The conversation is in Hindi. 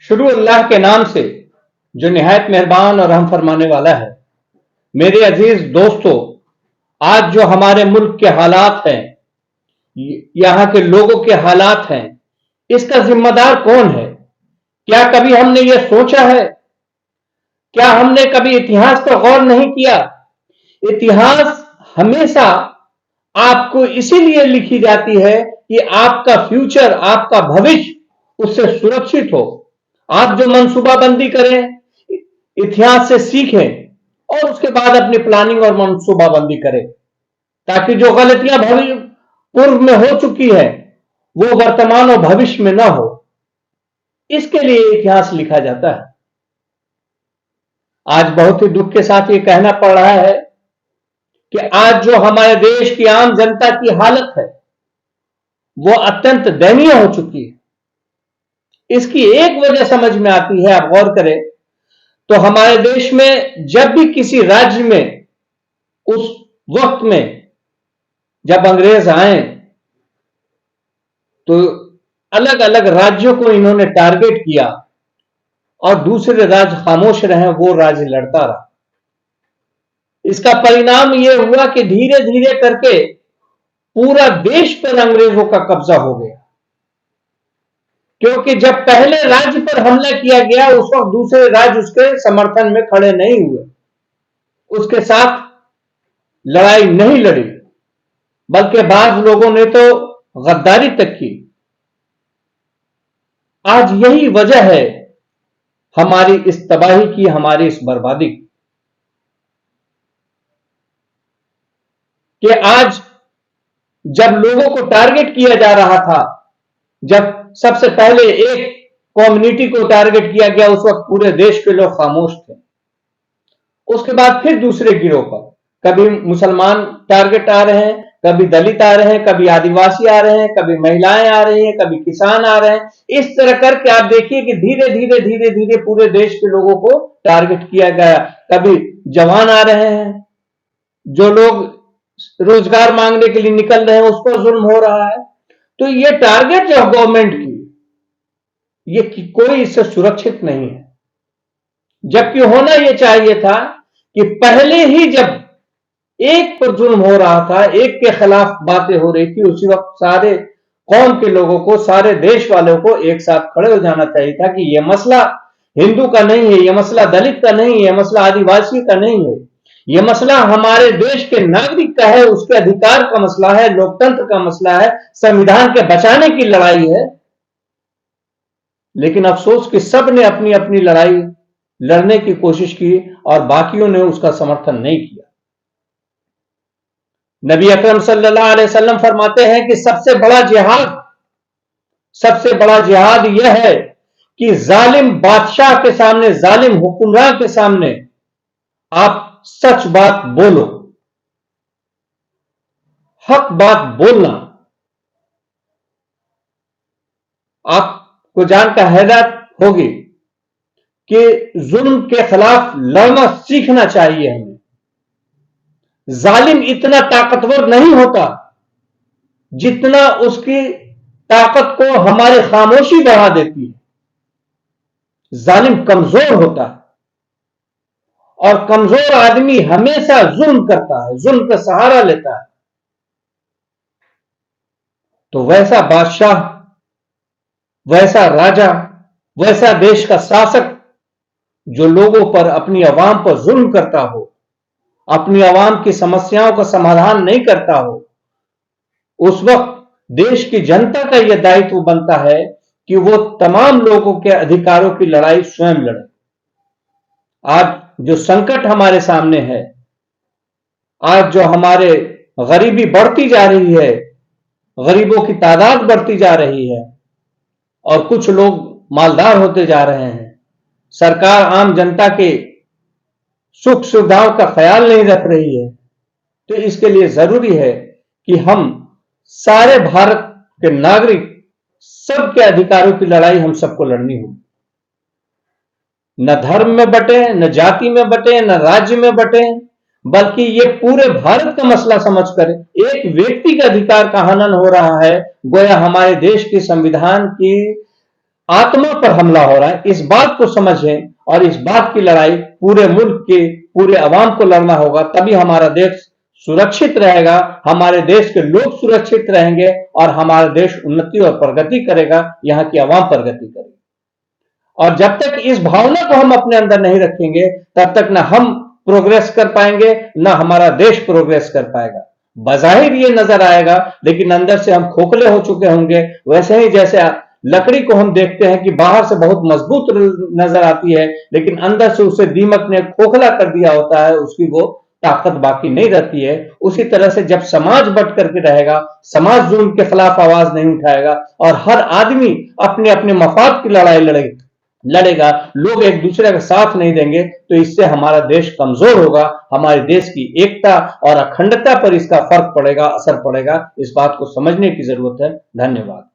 शुरू अल्लाह के नाम से जो निहायत मेहरबान और रहम फरमाने वाला है। मेरे अजीज दोस्तों, आज जो हमारे मुल्क के हालात हैं, यहाँ के लोगों के हालात हैं, इसका जिम्मेदार कौन है? क्या कभी हमने ये सोचा है? क्या हमने कभी इतिहास पर गौर नहीं किया? इतिहास हमेशा आपको इसीलिए लिखी जाती है कि आपका फ्यूचर, आपका भविष्य उससे सुरक्षित हो। आप जो मंसूबाबंदी करें, इतिहास से सीखें और उसके बाद अपनी प्लानिंग और मंसूबाबंदी करें, ताकि जो गलतियां पूर्व में हो चुकी है वो वर्तमान और भविष्य में ना हो। इसके लिए इतिहास लिखा जाता है। आज बहुत ही दुख के साथ ये कहना पड़ रहा है कि आज जो हमारे देश की आम जनता की हालत है वो अत्यंत दयनीय हो चुकी है। इसकी एक वजह समझ में आती है, आप गौर करें तो हमारे देश में जब भी किसी राज्य में उस वक्त में जब अंग्रेज आए तो अलग अलग राज्यों को इन्होंने टारगेट किया और दूसरे राज्य खामोश रहे, वो राज्य लड़ता रहा। इसका परिणाम यह हुआ कि धीरे धीरे करके पूरा देश पर अंग्रेजों का कब्जा हो गया, क्योंकि जब पहले राज्य पर हमला किया गया उस वक्त दूसरे राज्य उसके समर्थन में खड़े नहीं हुए, उसके साथ लड़ाई नहीं लड़ी, बल्कि बाज लोगों ने तो गद्दारी तक की। आज यही वजह है हमारी इस तबाही की, हमारी इस बर्बादी की, कि आज जब लोगों को टारगेट किया जा रहा था, जब सबसे पहले एक कम्युनिटी को टारगेट किया गया, उस वक्त पूरे देश के लोग खामोश थे। उसके बाद फिर दूसरे गिरोह पर कभी मुसलमान टारगेट आ रहे हैं, कभी दलित आ रहे हैं, कभी आदिवासी आ रहे हैं, कभी महिलाएं आ रही हैं, कभी किसान आ रहे हैं। इस तरह करके आप देखिए कि धीरे धीरे धीरे धीरे पूरे देश के लोगों को टारगेट किया गया। कभी जवान आ रहे हैं, जो लोग रोजगार मांगने के लिए निकल रहे हैं उस पर जुल्म हो रहा है। तो ये टारगेट जो गवर्नमेंट की, ये कोई इससे सुरक्षित नहीं है। जबकि होना यह चाहिए था कि पहले ही जब एक पर जुल्म हो रहा था, एक के खिलाफ बातें हो रही थी, उसी वक्त सारे कौम के लोगों को, सारे देश वालों को एक साथ खड़े हो जाना चाहिए था कि यह मसला हिंदू का नहीं है, यह मसला दलित का नहीं है, यह मसला आदिवासी का नहीं है, यह मसला हमारे देश के नागरिक का है, उसके अधिकार का मसला है, लोकतंत्र का मसला है, संविधान के बचाने की लड़ाई है। लेकिन अफसोस कि सब ने अपनी अपनी लड़ाई लड़ने की कोशिश की और बाकियों ने उसका समर्थन नहीं किया। नबी अकरम सल्लल्लाहु अलैहि वसल्लम फरमाते हैं कि सबसे बड़ा जिहाद यह है कि जालिम बादशाह के सामने, जालिम हुक्मरान के सामने आप सच बात बोलो, हक बात बोलना। आपको जानकर हैरत होगी कि जुल्म के खिलाफ लड़ना सीखना चाहिए हमें। जालिम इतना ताकतवर नहीं होता जितना उसकी ताकत को हमारी खामोशी बढ़ा देती है। जालिम कमजोर होता है और कमजोर आदमी हमेशा जुल्म करता है, जुल्म का सहारा लेता है। तो वैसा बादशाह, वैसा राजा, वैसा देश का शासक जो लोगों पर, अपनी आवाम पर जुल्म करता हो, अपनी आवाम की समस्याओं का समाधान नहीं करता हो, उस वक्त देश की जनता का यह दायित्व बनता है कि वो तमाम लोगों के अधिकारों की लड़ाई स्वयं लड़े। आज जो संकट हमारे सामने है, आज जो हमारे गरीबी बढ़ती जा रही है, गरीबों की तादाद बढ़ती जा रही है और कुछ लोग मालदार होते जा रहे हैं, सरकार आम जनता के सुख सुविधाओं का ख्याल नहीं रख रही है, तो इसके लिए जरूरी है कि हम सारे भारत के नागरिक, सबके अधिकारों की लड़ाई हम सबको लड़नी होगी। न धर्म में बटे, न जाति में बटे, न राज्य में बटे, बल्कि ये पूरे भारत का मसला समझकर एक व्यक्ति के अधिकार का हनन हो रहा है, गोया हमारे देश के संविधान की आत्मा पर हमला हो रहा है, इस बात को समझें और इस बात की लड़ाई पूरे मुल्क के पूरे अवाम को लड़ना होगा, तभी हमारा देश सुरक्षित रहेगा, हमारे देश के लोग सुरक्षित रहेंगे और हमारा देश उन्नति और प्रगति करेगा, यहाँ की अवाम प्रगति करेगी। और जब तक इस भावना को हम अपने अंदर नहीं रखेंगे, तब तक ना हम प्रोग्रेस कर पाएंगे, ना हमारा देश प्रोग्रेस कर पाएगा। बज़ाहिर ये नजर आएगा, लेकिन अंदर से हम खोखले हो चुके होंगे। वैसे ही जैसे लकड़ी को हम देखते हैं कि बाहर से बहुत मजबूत नजर आती है, लेकिन अंदर से उसे दीमक ने खोखला कर दिया होता है, उसकी वो ताकत बाकी नहीं रहती है। उसी तरह से जब समाज बट करके रहेगा, समाज जुल्म के खिलाफ आवाज नहीं उठाएगा और हर आदमी अपने अपने मफाद की लड़ाई लड़ेगा, लोग एक दूसरे का साथ नहीं देंगे, तो इससे हमारा देश कमजोर होगा, हमारे देश की एकता और अखंडता पर इसका फर्क पड़ेगा, असर पड़ेगा। इस बात को समझने की जरूरत है। धन्यवाद।